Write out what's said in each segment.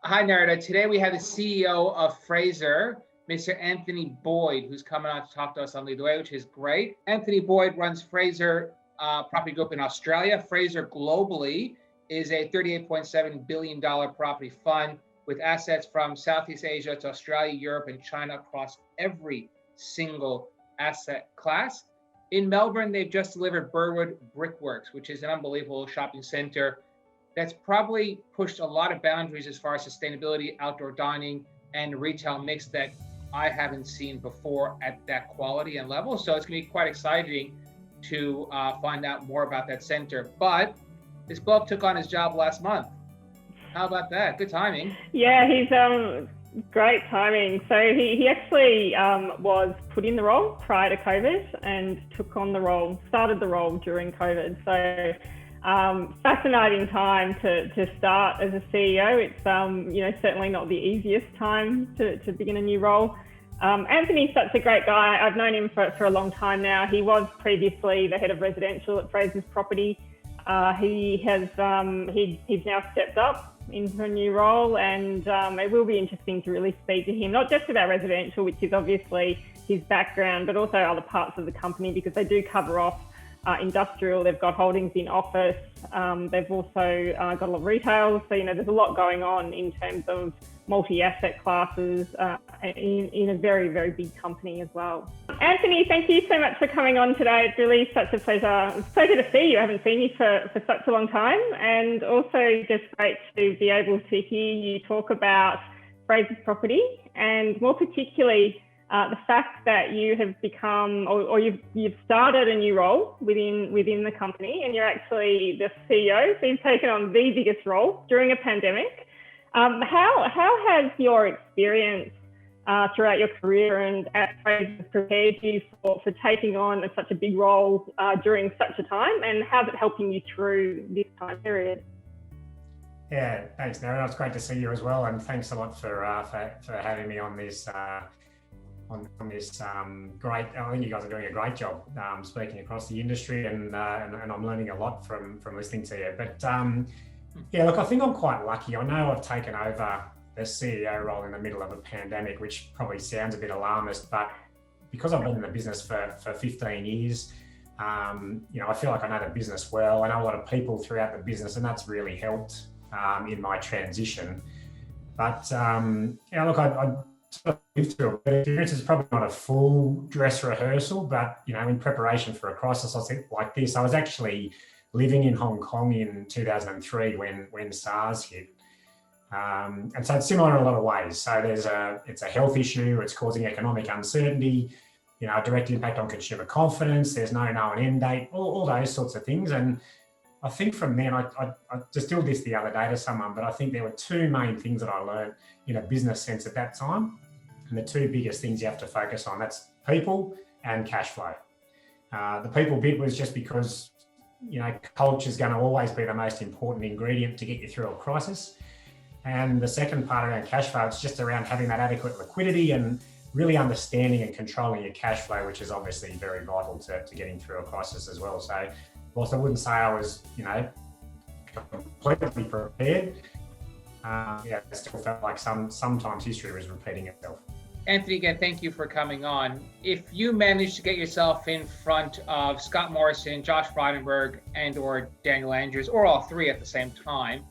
Hi, Narada. Today we have the CEO of Fraser, Mr. Anthony Boyd, who's coming on to talk to us on Lead the Way, which is great. Anthony Boyd runs Fraser Property Group in Australia. Fraser globally is a $38.7 billion property fund with assets from Southeast Asia to Australia, Europe, and China across every single asset class. In Melbourne, they've just delivered Burwood Brickworks, which is an unbelievable shopping center that's probably pushed a lot of boundaries as far as sustainability, outdoor dining, and retail mix that I haven't seen before at that quality and level. So it's gonna be quite exciting to find out more about that center. But this bloke took on his job last month. How about that? Good timing. Yeah, he's great timing. So he actually was put in the role prior to COVID and started the role during COVID. So fascinating time to start as a CEO. It's certainly not the easiest time to begin a new role. Anthony's such a great guy. I've known him for a long time now. He was previously the head of residential at Frasers Property. He's now stepped up into a new role, and it will be interesting to really speak to him, not just about residential, which is obviously his background, but also other parts of the company, because they do cover off industrial. They've got holdings in office. They've also got a lot of retail. So, there's a lot going on in terms of multi-asset classes in a very, very big company as well. Anthony, thank you so much for coming on today. It's really such a pleasure. It's a pleasure to see you. I haven't seen you for such a long time. And also just great to be able to hear you talk about Frasers Property, and more particularly, the fact that you have become, or you've started a new role within the company, and you're actually the CEO, so you've taken on the biggest role during a pandemic. How has your experience throughout your career and at Frasers prepared you for taking on such a big role during such a time, and how's it helping you through this time period? Yeah, thanks, Nara. It's great to see you as well, and thanks a lot for having me on this. On this great, I think you guys are doing a great job speaking across the industry, and I'm learning a lot from listening to you. But yeah, look, I think I'm quite lucky. I know I've taken over the CEO role in the middle of a pandemic, which probably sounds a bit alarmist, but because I've been in the business for 15 years, I feel like I know the business well. I know a lot of people throughout the business, and that's really helped in my transition. But look, I sort of lived through it. The experience is probably not a full dress rehearsal, but in preparation for a crisis like this, I was actually living in Hong Kong in 2003 when SARS hit. And so it's similar in a lot of ways. So it's a health issue, it's causing economic uncertainty, a direct impact on consumer confidence, there's no known end date, all those sorts of things. And I think from then, I distilled this the other day to someone, but I think there were two main things that I learned in a business sense at that time. And the two biggest things you have to focus on, that's people and cash flow. The people bit was just because, culture is going to always be the most important ingredient to get you through a crisis. And the second part around cash flow, it's just around having that adequate liquidity and really understanding and controlling your cash flow, which is obviously very vital to getting through a crisis as well. So whilst I wouldn't say I was, completely prepared, it still felt like sometimes history was repeating itself. Anthony, again, thank you for coming on. If you manage to get yourself in front of Scott Morrison, Josh Frydenberg, and or Daniel Andrews, or all three at the same time,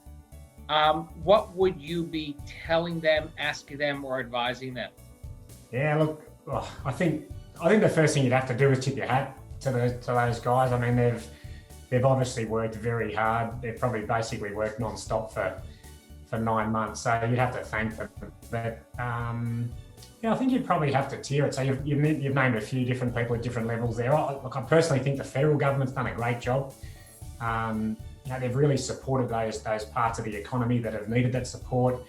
what would you be telling them, asking them, or advising them? Yeah, look, I think the first thing you'd have to do is tip your hat to those guys. I mean, they've obviously worked very hard. They've probably basically worked non-stop for 9 months, so you'd have to thank them. But I think you'd probably have to tier it. So you've named a few different people at different levels there. Look, I personally think the federal government's done a great job. They've really supported those parts of the economy that have needed that support.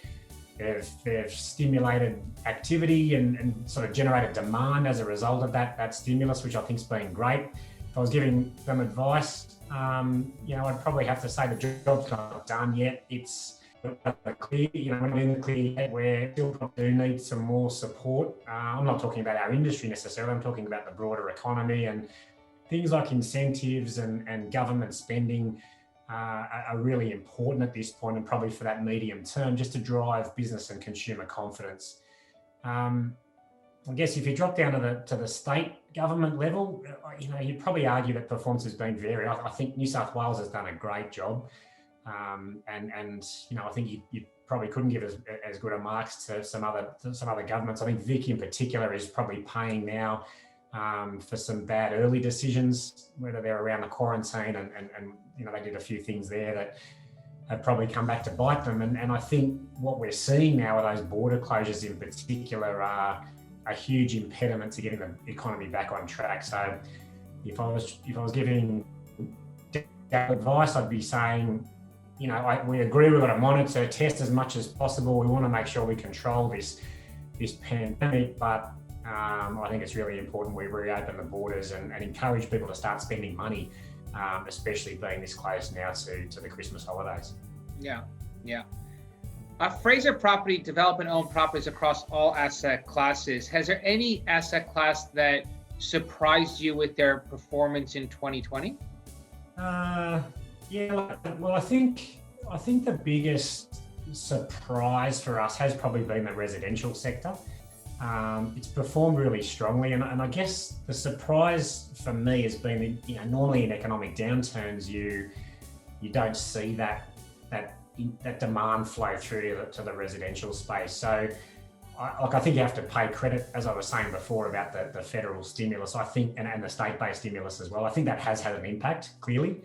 They've stimulated activity and sort of generated demand as a result of that stimulus, which I think's been great. If I was giving them advice, I'd probably have to say the job's not done yet. It's clear, we're not in the clear yet. We still do need some more support. I'm not talking about our industry necessarily. I'm talking about the broader economy and things like incentives and government spending. are really important at this point, and probably for that medium term, just to drive business and consumer confidence. I guess if you drop down to the state government level, you'd probably argue that performance has been varied. I think New South Wales has done a great job, and I think you probably couldn't give as good a marks to some other governments. I think Vic in particular is probably paying now for some bad early decisions, whether they're around the quarantine and they did a few things there that have probably come back to bite them. And I think what we're seeing now with those border closures in particular are a huge impediment to getting the economy back on track. So if I was giving advice, I'd be saying, we agree we've got to monitor, test as much as possible. We want to make sure we control this pandemic, but I think it's really important we reopen the borders and encourage people to start spending money, especially being this close now to the Christmas holidays. Yeah. Fraser Property develop and own properties across all asset classes. Has there any asset class that surprised you with their performance in 2020? Well, I think the biggest surprise for us has probably been the residential sector. It's performed really strongly, and I guess the surprise for me has been that normally in economic downturns you don't see that demand flow through to the residential space. So I think you have to pay credit, as I was saying before, about the federal stimulus, I think, and the state-based stimulus as well. I think that has had an impact, clearly.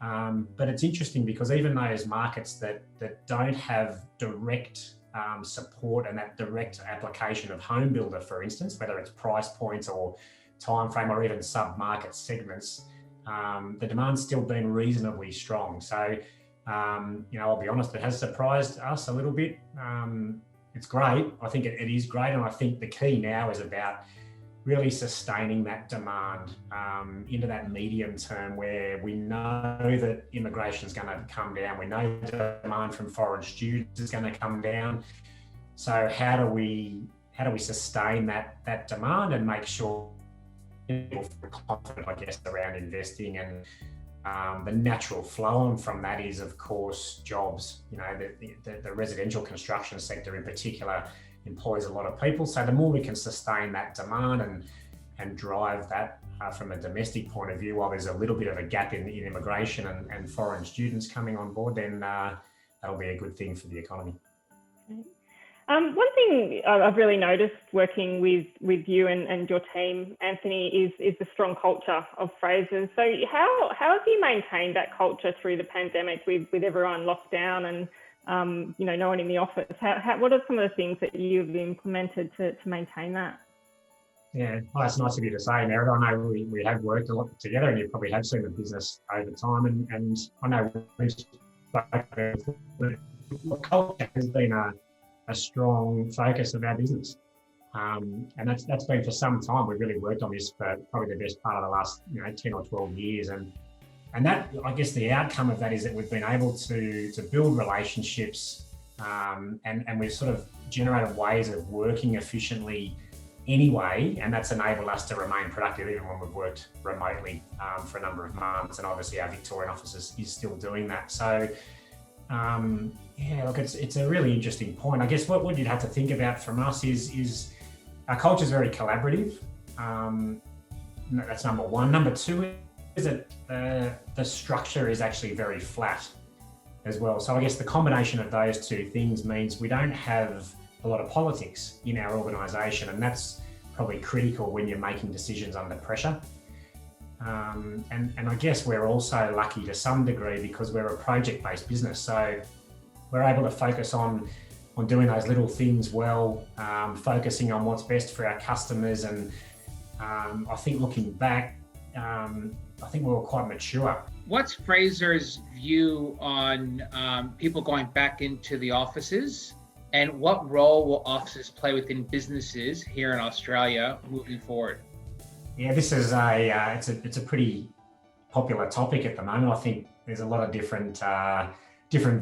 But it's interesting because even those markets that don't have direct support and that direct application of home builder, for instance, whether it's price points or time frame or even sub-market segments, the demand's still been reasonably strong. So, I'll be honest, it has surprised us a little bit. It's great. I think it is great. And I think the key now is about really sustaining that demand into that medium term where we know that immigration is going to come down. We know the demand from foreign students is going to come down. So how do we sustain that demand and make sure people feel confident, I guess, around investing? And the natural flow on from that is, of course, jobs. The residential construction sector in particular employs a lot of people. So the more we can sustain that demand and drive that from a domestic point of view, while there's a little bit of a gap in immigration and foreign students coming on board, then that'll be a good thing for the economy. One thing I've really noticed working with you and your team, Anthony, is the strong culture of Frasers. So how have you maintained that culture through the pandemic with everyone locked down and no one in the office? What are some of the things that you've implemented to maintain that? Yeah, well, that's nice of you to say, Meredith. I know we have worked a lot together, and you probably have seen the business over time. And I know culture has been a strong focus of our business, and that's been for some time. We've really worked on this for probably the best part of the last 10 or 12 years, and that, I guess, the outcome of that is that we've been able to build relationships, and we've sort of generated ways of working efficiently anyway, and that's enabled us to remain productive even when we've worked remotely for a number of months. And obviously our Victorian office is still doing that. So look, it's a really interesting point. I guess what you'd have to think about from us is our culture is very collaborative. That's number one. Number two is that the structure is actually very flat as well. So I guess the combination of those two things means we don't have a lot of politics in our organisation, and that's probably critical when you're making decisions under pressure. And I guess we're also lucky to some degree because we're a project-based business, so we're able to focus on doing those little things well, focusing on what's best for our customers. And I think looking back, I think we were quite mature. What's Fraser's view on people going back into the offices, and what role will offices play within businesses here in Australia moving forward? Yeah, this is it's a pretty popular topic at the moment. I think there's a lot of different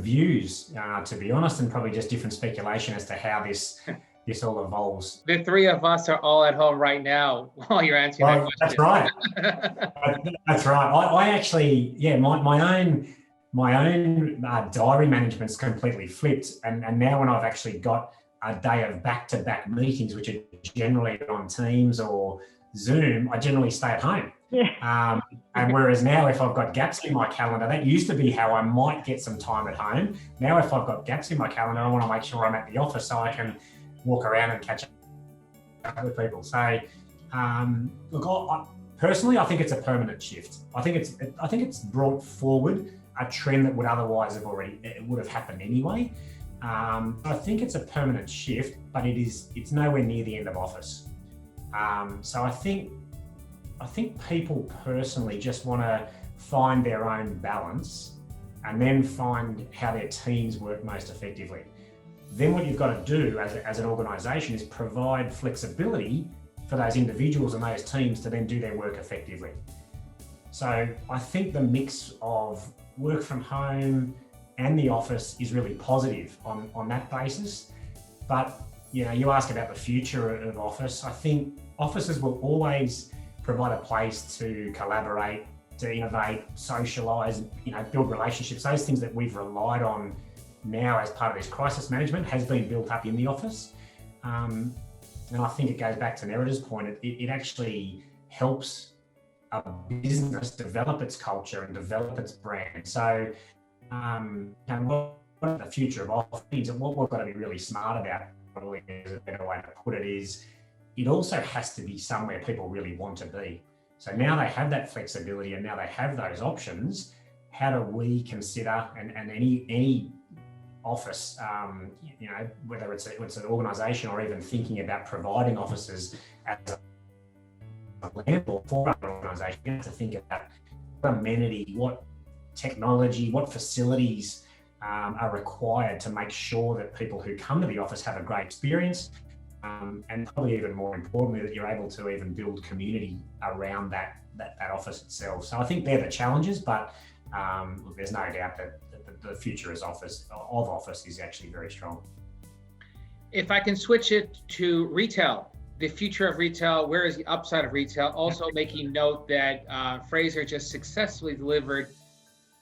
views, to be honest, and probably just different speculation as to how this all evolves. The three of us are all at home right now while you're answering that question. That's right. That's right. I actually, my own my own diary management's completely flipped. And now when I've actually got a day of back-to-back meetings, which are generally on Teams or Zoom, I generally stay at home. Yeah. And whereas now if I've got gaps in my calendar, that used to be how I might get some time at home. Now if I've got gaps in my calendar, I want to make sure I'm at the office so I can walk around and catch up with people. So look, personally, I think it's a permanent shift. I think it's brought forward a trend that would otherwise would have happened anyway. I think it's a permanent shift, but it's nowhere near the end of office. So I think people personally just want to find their own balance and then find how their teams work most effectively. Then what you've got to do as an organisation is provide flexibility for those individuals and those teams to then do their work effectively. So I think the mix of work from home and the office is really positive on that basis. But you ask about the future of office. I think offices will always provide a place to collaborate, to innovate, socialise, build relationships. Those things that we've relied on now as part of this crisis management has been built up in the office. And I think it goes back to Nerida's point. It actually helps a business develop its culture and develop its brand. So, what the future of office is, and what we've got to be really smart about, probably is a better way to put it, is it also has to be somewhere people really want to be. So now they have that flexibility and now they have those options. How do we consider, and any office, whether it's an organisation or even thinking about providing offices as a landlord for an organisation, you have to think about what amenity, what technology, what facilities are required to make sure that people who come to the office have a great experience, and probably even more importantly, that you're able to even build community around that office itself. So I think they're the challenges, but look, there's no doubt that the future of office is actually very strong. If I can switch it to retail, the future of retail, where is the upside of retail? Also making note that Fraser just successfully delivered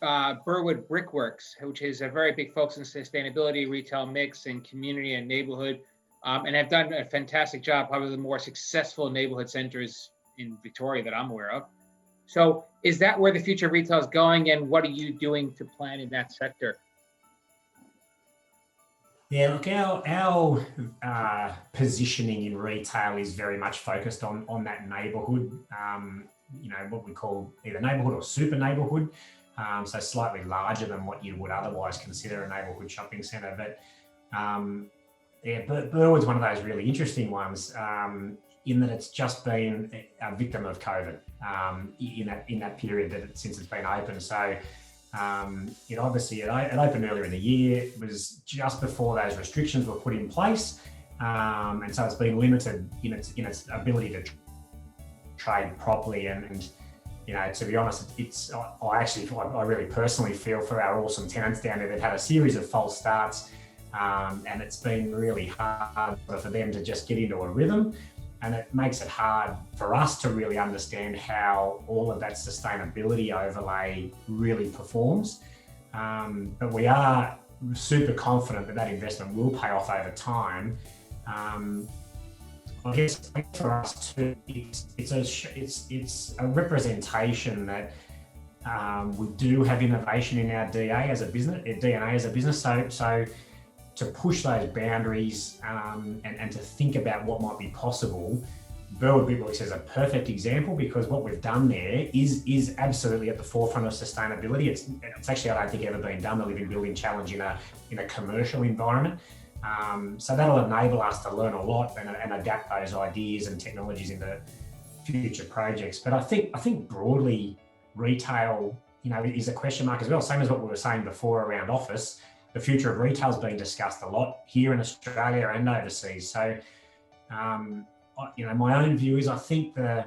Burwood Brickworks, which is a very big focus on sustainability, retail mix, and community and neighborhood, and have done a fantastic job, probably the more successful neighborhood centers in Victoria that I'm aware of. So is that where the future of retail is going, and what are you doing to plan in that sector? Yeah, look, our positioning in retail is very much focused on that neighbourhood, what we call either neighbourhood or super neighbourhood, so slightly larger than what you would otherwise consider a neighbourhood shopping centre. But Burwood's one of those really interesting ones, in that it's just been a victim of COVID in that period since it's been open. So it opened earlier in the year. It was just before those restrictions were put in place, and so it's been limited in its ability to trade properly. And to be honest, I really personally feel for our awesome tenants down there. They've had a series of false starts, and it's been really hard for them to just get into a rhythm. And it makes it hard for us to really understand how all of that sustainability overlay really performs. But we are super confident that investment will pay off over time. I guess for us too, it's a representation that we do have innovation in our DNA as a business. So to push those boundaries and to think about what might be possible, Burwood Brickworks is a perfect example, because what we've done there is absolutely at the forefront of sustainability. It's actually, I don't think, ever been done, the living building challenge in a commercial environment. So that'll enable us to learn a lot and adapt those ideas and technologies into future projects. But I think broadly, retail, is a question mark as well. Same as what we were saying before around office. The future of retail is being discussed a lot here in Australia and overseas. So, my own view is I think the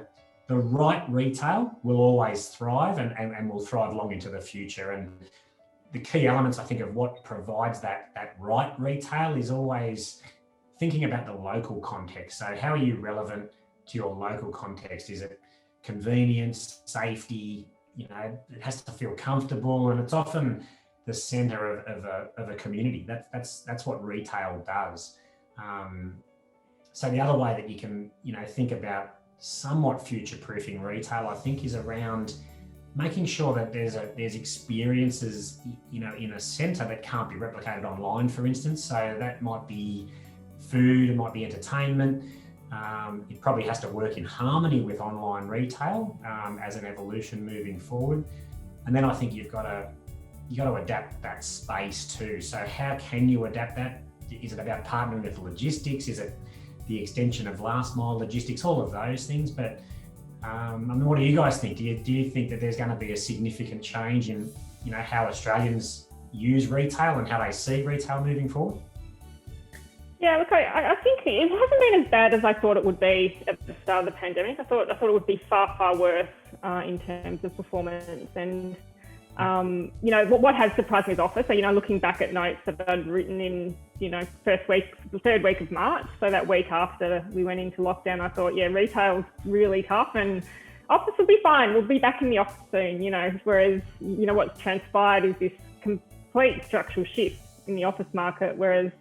right retail will always thrive and will thrive long into the future. And the key elements, I think, of what provides that right retail is always thinking about the local context. So how are you relevant to your local context? Is it convenience, safety, it has to feel comfortable, and it's often the center of a community. That's what retail does. So the other way that you can, think about somewhat future-proofing retail, I think, is around making sure that there's experiences, in a center that can't be replicated online, for instance. So that might be food, it might be entertainment. It probably has to work in harmony with online retail as an evolution moving forward. And then I think you've got to adapt that space too. So how can you adapt that? Is it about partnering with logistics? Is it the extension of last mile logistics? All of those things. But what do you guys think? Do you think that there's going to be a significant change in how Australians use retail and how they see retail moving forward? Yeah, look, I think it hasn't been as bad as I thought it would be at the start of the pandemic. I thought it would be far worse in terms of performance. And what has surprised me is office. So looking back at notes that I'd written in the third week of March, so that week after we went into lockdown, I thought, retail's really tough, and office will be fine. We'll be back in the office soon. Whereas what's transpired is this complete structural shift in the office market, whereas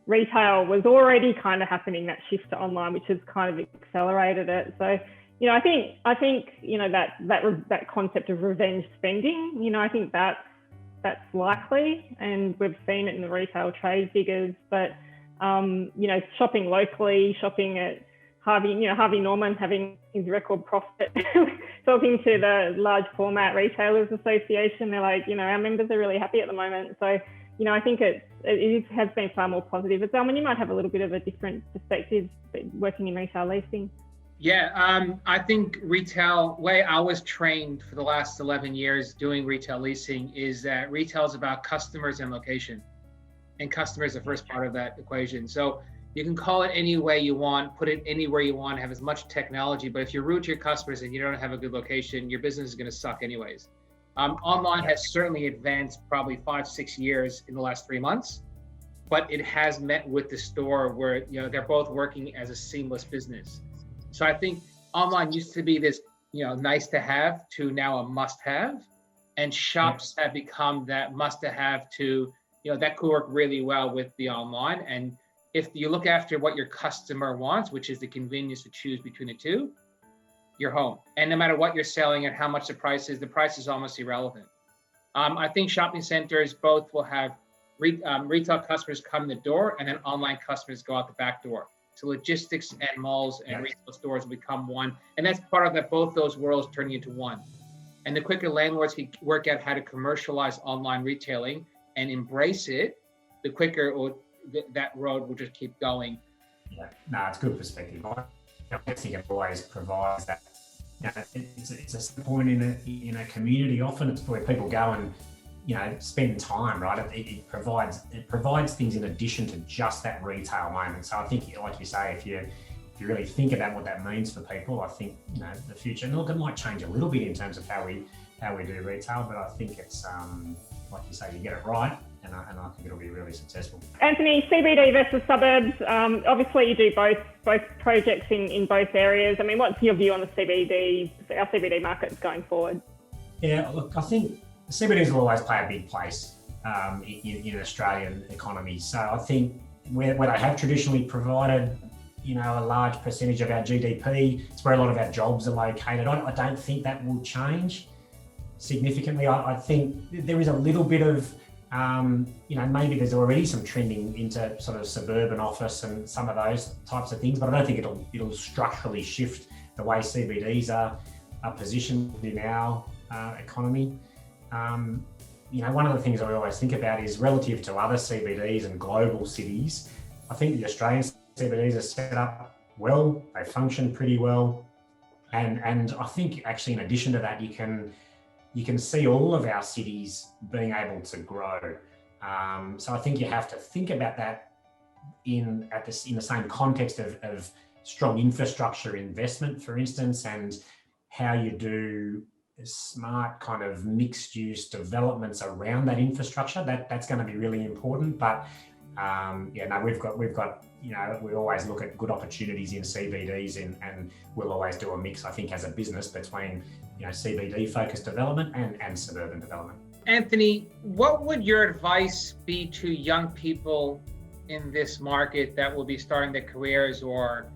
retail was already kind of happening, that shift to online, which has kind of accelerated it. So, I think that concept of revenge spending, I think that's likely, and we've seen it in the retail trade figures. But shopping locally, shopping at Harvey Norman having his record profit, talking to the Large Format Retailers Association, they're like, our members are really happy at the moment. So, I think it has been far more positive. But Zelman, you might have a little bit of a different perspective working in retail leasing. Yeah, I think retail, way I was trained for the last 11 years doing retail leasing, is that retail is about customers and location. And customer is the first part of that equation. So you can call it any way you want, put it anywhere you want, have as much technology, but if you're rude to your customers and you don't have a good location, your business is going to suck anyways. Online has certainly advanced probably 5-6 years in the last 3 months, but it has met with the store where they're both working as a seamless business. So I think online used to be this nice to have to now a must have, and shops have become that must to have to that could work really well with the online. And if you look after what your customer wants, which is the convenience to choose between the two, you're home. And no matter what you're selling and how much the price is almost irrelevant. I think shopping centers both will have retail customers come in the door, and then online customers go out the back door. So logistics and malls and retail stores will become one. And that's part of that, both those worlds turning into one. And the quicker landlords can work out how to commercialize online retailing and embrace it, the quicker that road will just keep going. Yeah, no, it's a good perspective. I think it always provides that. It's a point in a community. Often it's where people go and spend time, right? It provides things in addition to just that retail moment. So I think, like you say, if you really think about what that means for people, I think the future. And look, it might change a little bit in terms of how we do retail, but I think it's like you say, you get it right, and I think it'll be really successful. Anthony, CBD versus suburbs. Obviously, you do both projects in both areas. I mean, what's your view on our CBD markets going forward? Yeah, look, I think CBDs will always play a big place in Australian economy. So I think where they have traditionally provided, a large percentage of our GDP, it's where a lot of our jobs are located. I don't think that will change significantly. I think there is a little bit of, maybe there's already some trending into sort of suburban office and some of those types of things, but I don't think it'll structurally shift the way CBDs are positioned in our economy. One of the things I always think about is relative to other CBDs and global cities. I think the Australian CBDs are set up well, they function pretty well. And I think actually in addition to that, you can see all of our cities being able to grow. So I think you have to think about that in the same context of strong infrastructure investment, for instance, and how you do smart kind of mixed use developments around that infrastructure. That's going to be really important. But we've got, we always look at good opportunities in CBDs and we'll always do a mix, I think, as a business between, CBD focused development and suburban development. Anthony, what would your advice be to young people in this market that will be starting their careers or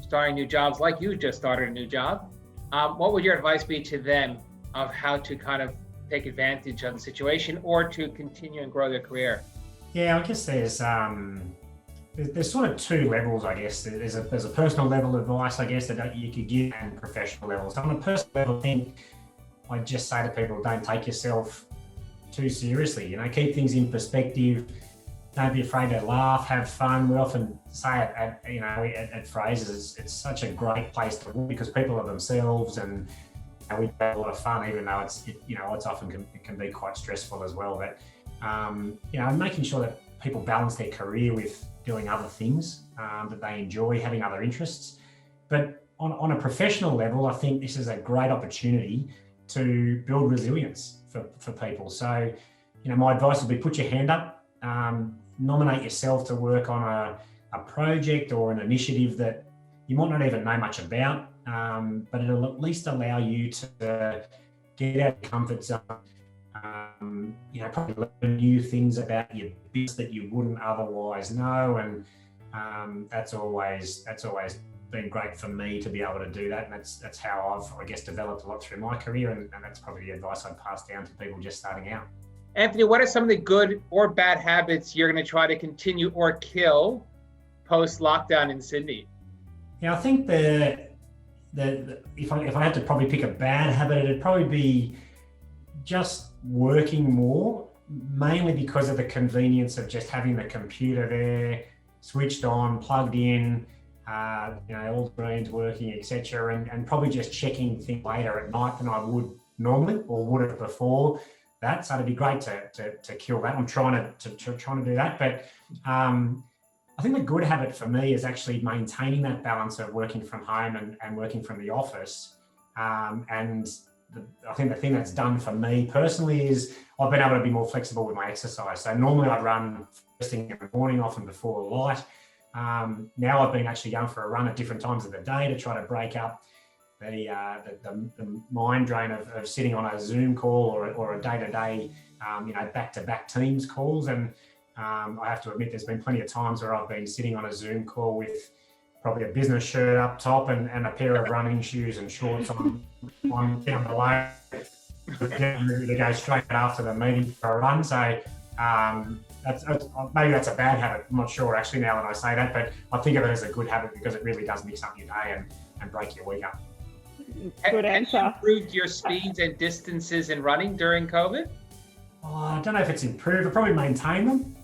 starting new jobs, like you just started a new job? What would your advice be to them of how to kind of take advantage of the situation or to continue and grow their career? Yeah, I guess there's sort of two levels, I guess. There's a personal level advice, I guess, that you could give, and professional level. So on a personal level, I think I'd just say to people, don't take yourself too seriously. Keep things in perspective. Don't be afraid to laugh, have fun. We often say it at Frasers, it's such a great place to work because people are themselves, and we have a lot of fun, even though it's often can be quite stressful as well. But making sure that people balance their career with doing other things that they enjoy, having other interests. But on a professional level, I think this is a great opportunity to build resilience for people. So, my advice would be put your hand up, nominate yourself to work on a project or an initiative that you might not even know much about, but it'll at least allow you to get out of your comfort zone, probably learn new things about your business that you wouldn't otherwise know. And that's always been great for me to be able to do that. And that's how I've, I guess, developed a lot through my career. And that's probably the advice I'd pass down to people just starting out. Anthony, what are some of the good or bad habits you're going to try to continue or kill post-lockdown in Sydney? Yeah, I think if I had to probably pick a bad habit, it'd probably be just working more, mainly because of the convenience of just having the computer there, switched on, plugged in, all the screens working, etc., and probably just checking things later at night than I would normally or would have before that. So it'd be great to kill that. I'm trying to do that, but I think the good habit for me is actually maintaining that balance of working from home and working from the office. I think the thing that's done for me personally is I've been able to be more flexible with my exercise. So normally I'd run first thing in the morning, often before light. Now I've been actually going for a run at different times of the day to try to break up the mind drain of sitting on a Zoom call or a day-to-day, back-to-back Teams calls. And I have to admit, there's been plenty of times where I've been sitting on a Zoom call with probably a business shirt up top and a pair of running shoes and shorts on down below, to go straight after the meeting for a run. So maybe that's a bad habit. I'm not sure actually now that I say that, but I think of it as a good habit because it really does mix up your day and break your week up. Good answer. Have you improved your speeds and distances in running during COVID? I don't know if it's improved. I probably maintain them.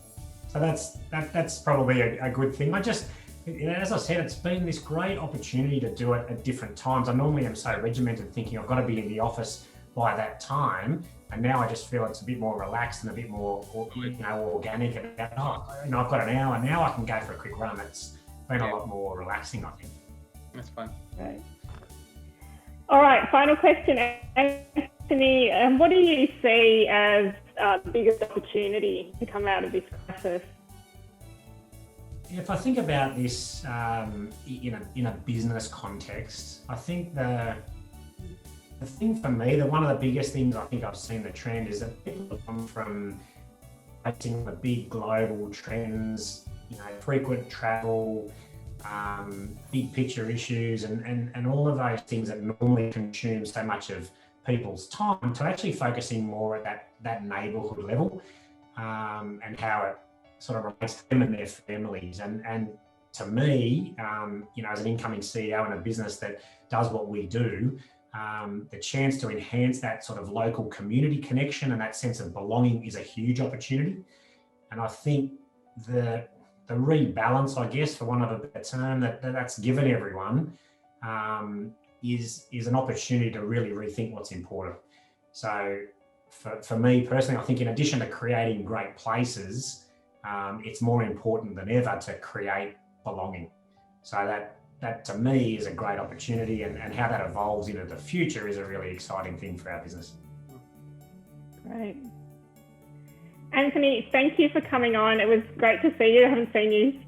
So that's probably a good thing. As I said, it's been this great opportunity to do it at different times. I normally am so regimented, thinking I've got to be in the office by that time, and now I just feel it's a bit more relaxed and a bit more, organic. About, I've got an hour now, I can go for a quick run. It's been a lot more relaxing, I think. That's fun. Right. All right, final question, Anthony. What do you see as the biggest opportunity to come out of this crisis? If I think about this in a business context, I think the thing for me, one of the biggest things I think I've seen the trend is that people have come from facing the big global trends, frequent travel, big picture issues and all of those things that normally consume so much of people's time, to actually focusing more at that neighbourhood level, and how it sort of relates to them and their families. And to me, as an incoming CEO in a business that does what we do, the chance to enhance that sort of local community connection and that sense of belonging is a huge opportunity. And I think the rebalance, I guess, for want of a better term, that's given everyone is an opportunity to really rethink what's important. So for me personally, I think in addition to creating great places, it's more important than ever to create belonging. So that to me is a great opportunity, and how that evolves into the future is a really exciting thing for our business. Great. Anthony, thank you for coming on. It was great to see you. I haven't seen you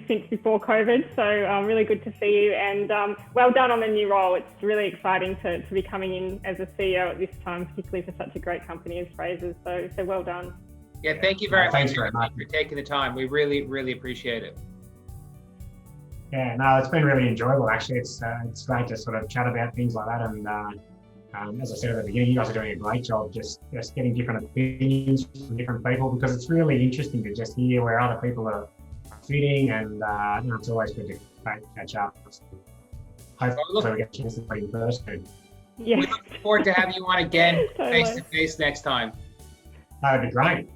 since before COVID, so really good to see you, and well done on the new role. It's really exciting to be coming in as a CEO at this time, particularly for such a great company as Frasers, so well done. Yeah, thank you very Thanks much very much for taking the time. We really, really appreciate it. Yeah, no, it's been really enjoyable actually. It's great to sort of chat about things like that, and as I said at the beginning, you guys are doing a great job just getting different opinions from different people, because it's really interesting to just hear where other people are fitting, and it's always good to catch up. Hopefully we get a chance to play in person. Yeah. We look forward to having you on again Totally. face to face next time. That would be great.